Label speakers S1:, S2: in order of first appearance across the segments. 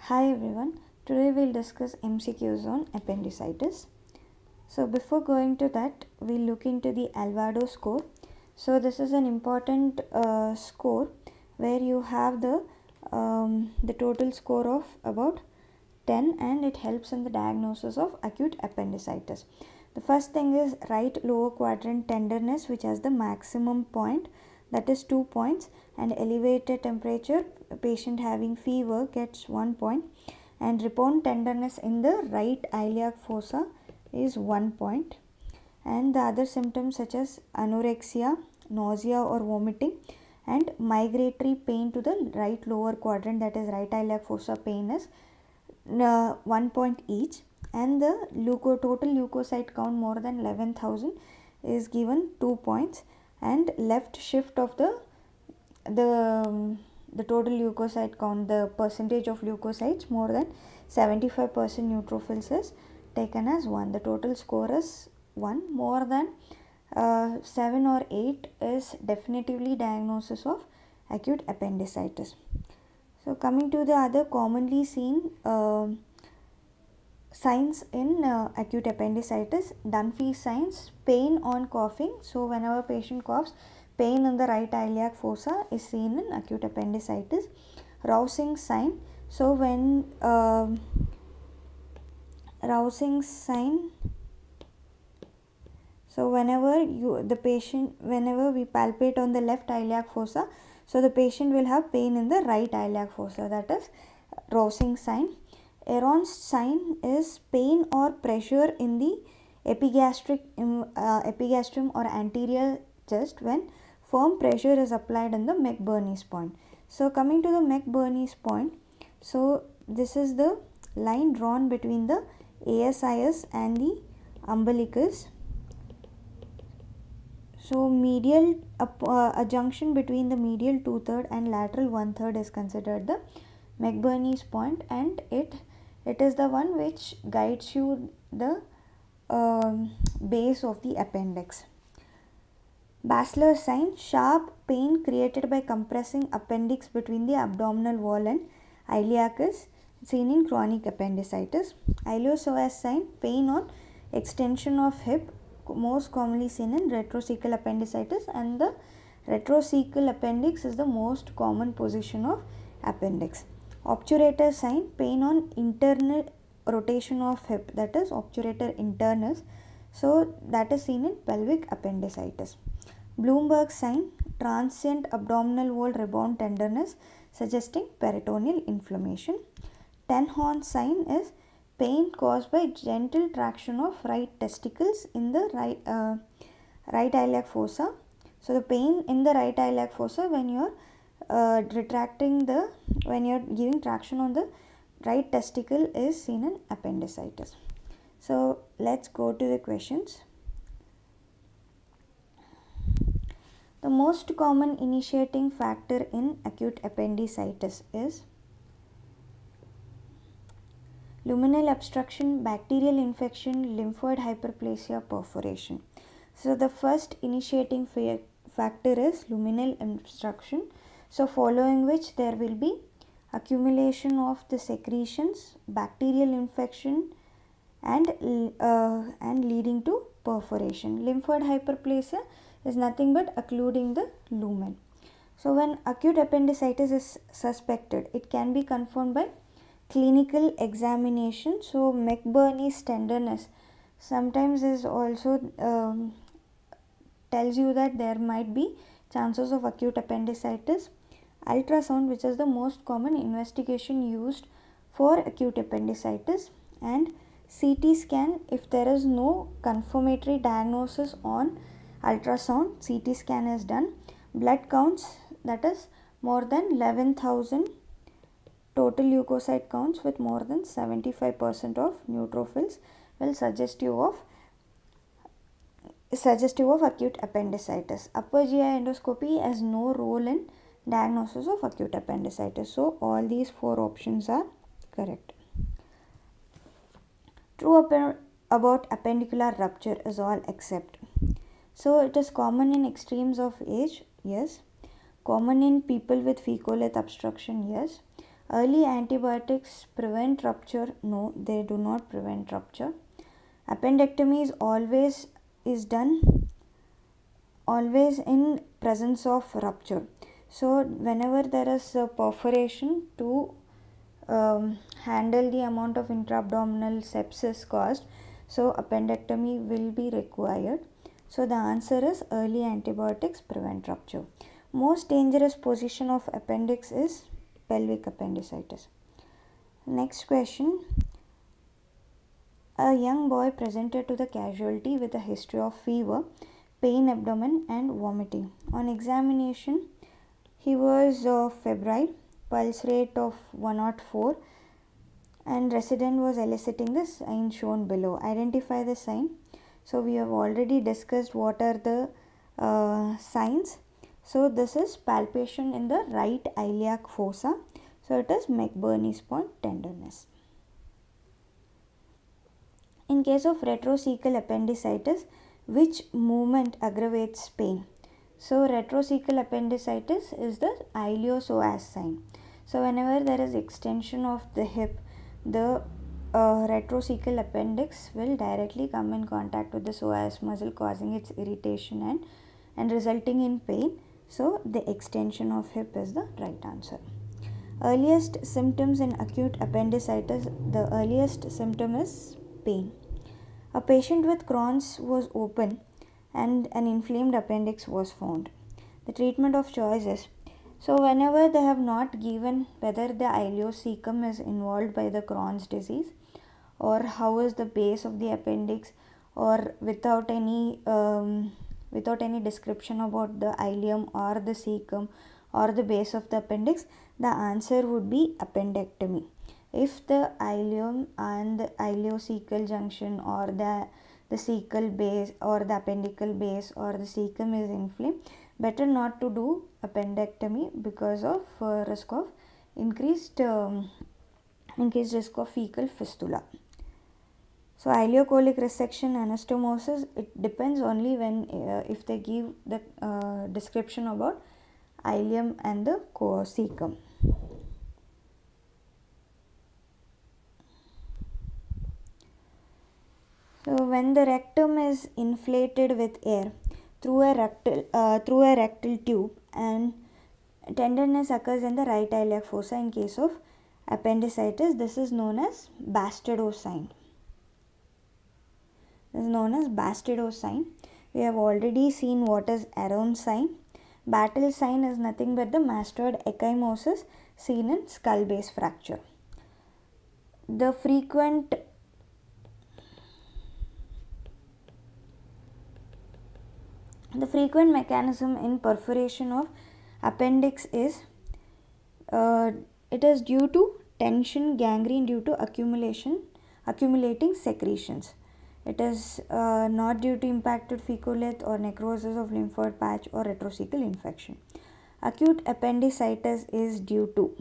S1: Hi everyone, today we'll discuss MCQs on appendicitis. So before going to that, we'll look into the Alvado score. So this is an important score where you have the total score of about 10 and it helps in the diagnosis of acute appendicitis. The first thing is right lower quadrant tenderness, which has the maximum point, that is 2 points, and elevated temperature, patient having fever gets 1 point, and rebound tenderness in the right iliac fossa is 1 point, and the other symptoms such as anorexia, nausea or vomiting, and migratory pain to the right lower quadrant, that is right iliac fossa pain, is 1 point each, and the total leukocyte count more than 11,000 is given 2 points, and left shift of the total leukocyte count, the percentage of leukocytes more than 75% neutrophils is taken as 1. The total score is 1. More than 7 or 8 is definitively diagnosis of acute appendicitis. So coming to the other commonly seen signs in acute appendicitis, Dunphy signs, pain on coughing. So whenever patient coughs, pain in the right iliac fossa is seen in acute appendicitis. Rousing sign. So when rousing sign, so whenever we palpate on the left iliac fossa, so the patient will have pain in the right iliac fossa, that is rousing sign. Aaron's sign is pain or pressure in the epigastrium or anterior chest when firm pressure is applied in the Mcqs point. So coming to the Mcqs point, so this is the line drawn between the ASIS and the umbilicus. So medial a junction between the medial 2/3 and lateral 1/3 is considered the Mcqs point, and it is the one which guides you the base of the appendix. Bachelor sign, sharp pain created by compressing appendix between the abdominal wall and iliac is seen in chronic appendicitis. Iliopsoas sign, pain on extension of hip, most commonly seen in retrocecal appendicitis, and the retrocecal appendix is the most common position of appendix. Obturator sign, pain on internal rotation of hip, that is obturator internus, so that is seen in pelvic appendicitis. Bloomberg sign, transient abdominal wall rebound tenderness suggesting peritoneal inflammation. Tenhorn sign is pain caused by gentle traction of right testicles in the right iliac fossa. So the pain in the right iliac fossa when you are when you are giving traction on the right testicle is seen in appendicitis. So let's go to the questions. The most common initiating factor in acute appendicitis is luminal obstruction, bacterial infection, lymphoid hyperplasia, perforation. So the first initiating factor is luminal obstruction. So following which there will be accumulation of the secretions, bacterial infection, and leading to perforation. Lymphoid hyperplasia is nothing but occluding the lumen. So when acute appendicitis is suspected, it can be confirmed by clinical examination. So Mcqs tenderness sometimes is also tells you that there might be chances of acute appendicitis. Ultrasound, which is the most common investigation used for acute appendicitis, and CT scan, if there is no confirmatory diagnosis on ultrasound, CT scan is done. Blood counts, that is more than 11,000 total leukocyte counts with more than 75% of neutrophils will suggestive of acute appendicitis. Upper GI endoscopy has no role in diagnosis of acute appendicitis. So all these 4 options are correct. True about appendicular rupture is all except. So it is common in extremes of age, yes. Common in people with fecalith obstruction, yes. Early antibiotics prevent rupture? No, they do not prevent rupture. Appendectomy is done always in presence of rupture. So whenever there is a perforation to handle the amount of intra-abdominal sepsis caused, so appendectomy will be required. So the answer is early antibiotics prevent rupture. Most dangerous position of appendix is pelvic appendicitis. Next question. A young boy presented to the casualty with a history of fever, pain abdomen and vomiting. On examination, he was febrile, pulse rate of 104, and resident was eliciting the sign shown below. Identify the sign. So we have already discussed what are the signs. So this is palpation in the right iliac fossa. So it is Mcqs point tenderness. In case of retrocecal appendicitis, which movement aggravates pain? So retrocecal appendicitis is the iliopsoas sign. So whenever there is extension of the hip, the retrocecal appendix will directly come in contact with the psoas muscle, causing its irritation and resulting in pain. So the extension of hip is the right answer. Earliest symptoms in acute appendicitis, the earliest symptom is pain. A patient with Crohn's was open and an inflamed appendix was found. The treatment of choice is, so whenever they have not given whether the ileocecum is involved by the Crohn's disease, or how is the base of the appendix, or without any description about the ileum or the cecum or the base of the appendix, the answer would be appendectomy. If the ileum and the ileocecal junction or the cecal base or the appendical base or the cecum is inflamed, better not to do appendectomy because of risk of increased risk of fecal fistula. So ileocolic resection, anastomosis, it depends only when if they give the description about ileum and the cecum. So when the rectum is inflated with air through a rectal tube, and tenderness occurs in the right iliac fossa in case of appendicitis, this is known as Bastedow sign. This is known as Bastedow sign. We have already seen what is Aron sign. Battle sign is nothing but the mastoid ecchymosis seen in skull base fracture. The frequent mechanism in perforation of appendix is it is due to tension, gangrene due to accumulating secretions. It is not due to impacted fecalith or necrosis of lymphoid patch or retrocecal infection. Acute appendicitis is due to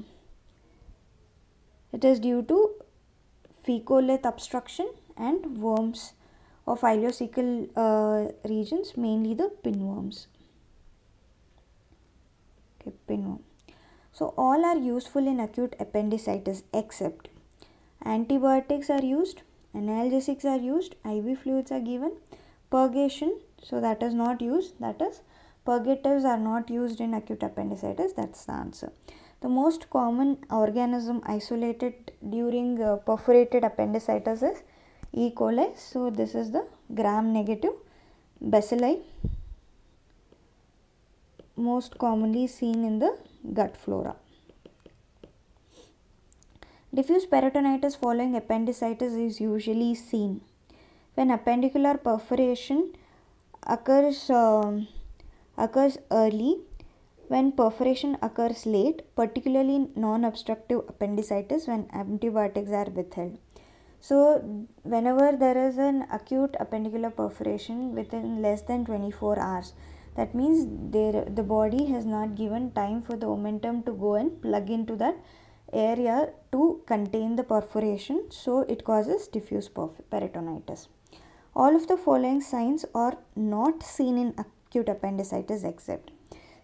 S1: fecalith obstruction and worms of ileocecal regions, mainly the pinworms. Okay, pinworm. So all are useful in acute appendicitis except antibiotics are used, analgesics are used, IV fluids are given, purgation, so that is not used, that is purgatives are not used in acute appendicitis. That's the answer. The most common organism isolated during perforated appendicitis is E. coli. So this is the gram-negative bacilli, most commonly seen in the gut flora. Diffuse peritonitis following appendicitis is usually seen when appendicular perforation occurs early, when perforation occurs late, particularly non-obstructive appendicitis when antibiotics are withheld. So whenever there is an acute appendicular perforation within less than 24 hours, that means the body has not given time for the omentum to go and plug into that area to contain the perforation, so it causes diffuse peritonitis. All of the following signs are not seen in acute appendicitis except.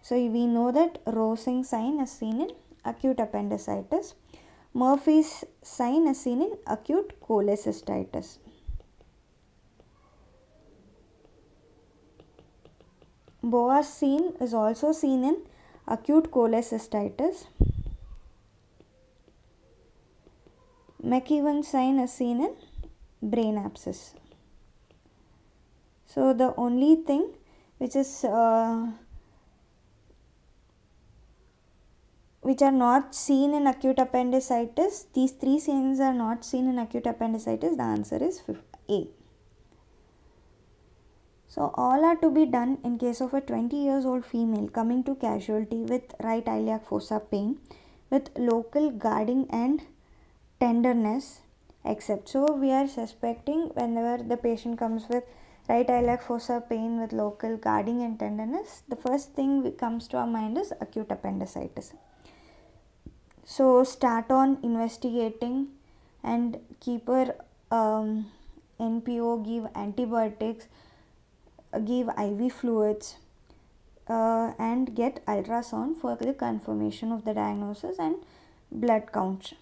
S1: So we know that Rosing sign is seen in acute appendicitis. Murphy's sign is seen in acute cholecystitis. Boas sign is also seen in acute cholecystitis. Mcqs sign is seen in brain abscess. So the only thing which is which are not seen in acute appendicitis, these three signs are not seen in acute appendicitis, the answer is A. So all are to be done in case of a 20 years old female coming to casualty with right iliac fossa pain with local guarding and tenderness except. So we are suspecting whenever the patient comes with right iliac fossa pain with local guarding and tenderness, the first thing that comes to our mind is acute appendicitis. So start on investigating and keep her NPO, give antibiotics, give IV fluids and get ultrasound for the confirmation of the diagnosis and blood counts.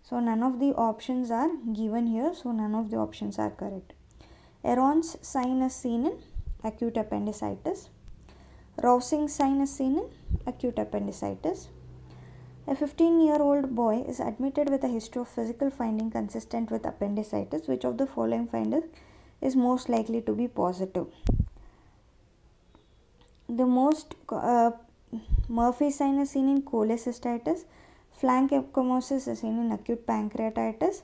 S1: So none of the options are given here, so none of the options are correct. Aron's sign is seen in acute appendicitis. Rousing sign is seen in acute appendicitis. A 15-year-old boy is admitted with a history of physical finding consistent with appendicitis. Which of the following findings is most likely to be positive? The most Murphy sign is seen in cholecystitis. Flank ecchymosis is seen in acute pancreatitis.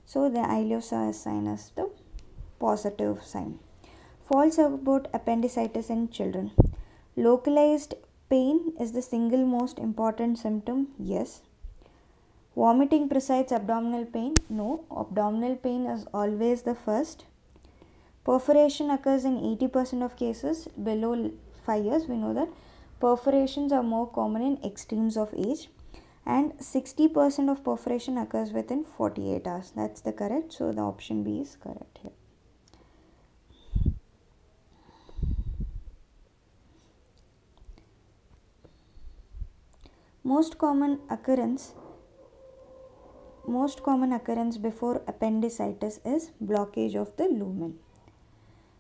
S1: So the ileosaurus sign is the positive sign. False about appendicitis in children. Localized pain is the single most important symptom. Yes. Vomiting precedes abdominal pain. No. Abdominal pain is always the first. Perforation occurs in 80% of cases below 5 years. We know that perforations are more common in extremes of age, and 60% of perforation occurs within 48 hours. That's the correct. So the option B is correct here. Most common occurrence before appendicitis is blockage of the lumen.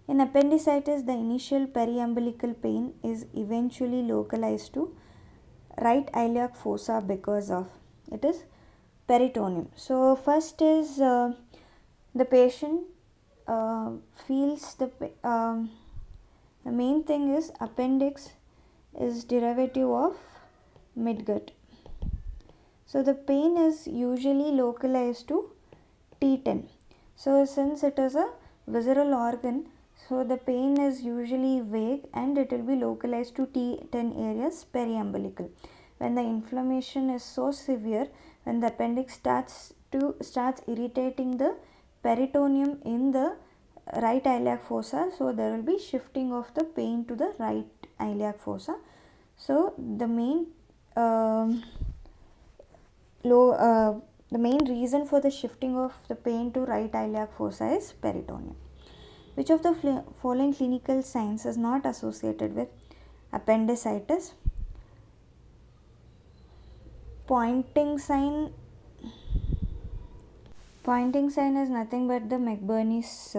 S1: In appendicitis, the initial periumbilical pain is eventually localized to right iliac fossa because of it is peritoneum. So first is the patient feels the main thing is appendix is derivative of midgut. So the pain is usually localized to T10. So since it is a visceral organ, so the pain is usually vague and it will be localized to T10 areas periumbilical. When the inflammation is so severe, when the appendix starts irritating the peritoneum in the right iliac fossa, so there will be shifting of the pain to the right iliac fossa. So the main reason for the shifting of the pain to right iliac fossa is peritoneum. Which of the following clinical signs is not associated with appendicitis? Pointing sign is nothing but the Mcburney's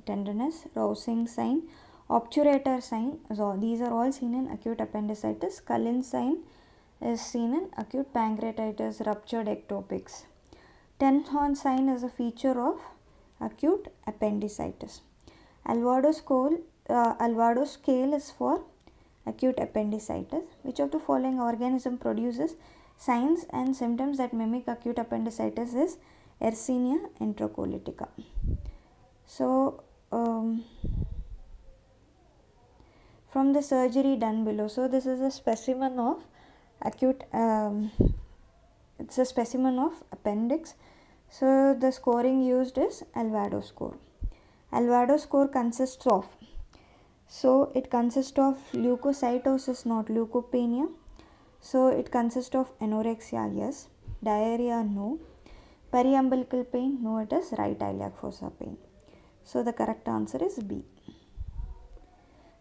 S1: tenderness. Rousing sign, obturator sign, so these are all seen in acute appendicitis. Cullen sign is seen in acute pancreatitis, ruptured ectopics. Tenhorn sign is a feature of acute appendicitis. Alvarado scale is for acute appendicitis. Which of the following organism produces signs and symptoms that mimic acute appendicitis is Yersinia enterocolitica. So from the surgery done below, so this is a specimen of acute it's a specimen of appendix. So the scoring used is Alvarado score. Alvarado score consists of, so it consists of leukocytosis, not leukopenia. So it consists of anorexia, yes. Diarrhea, no. Periumbilical pain, no, it is right iliac fossa pain. So the correct answer is B.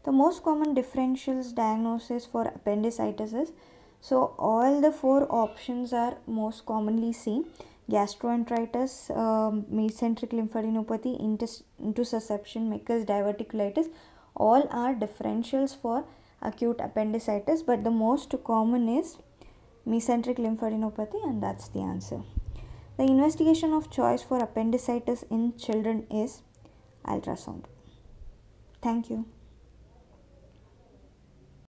S1: The most common differentials diagnosis for appendicitis is, so all the four options are most commonly seen. gastroenteritis, mesenteric lymphadenopathy, intussusception, Mcqs, diverticulitis, all are differentials for acute appendicitis, but the most common is mesenteric lymphadenopathy, and that's the answer. The investigation of choice for appendicitis in children is ultrasound. Thank you.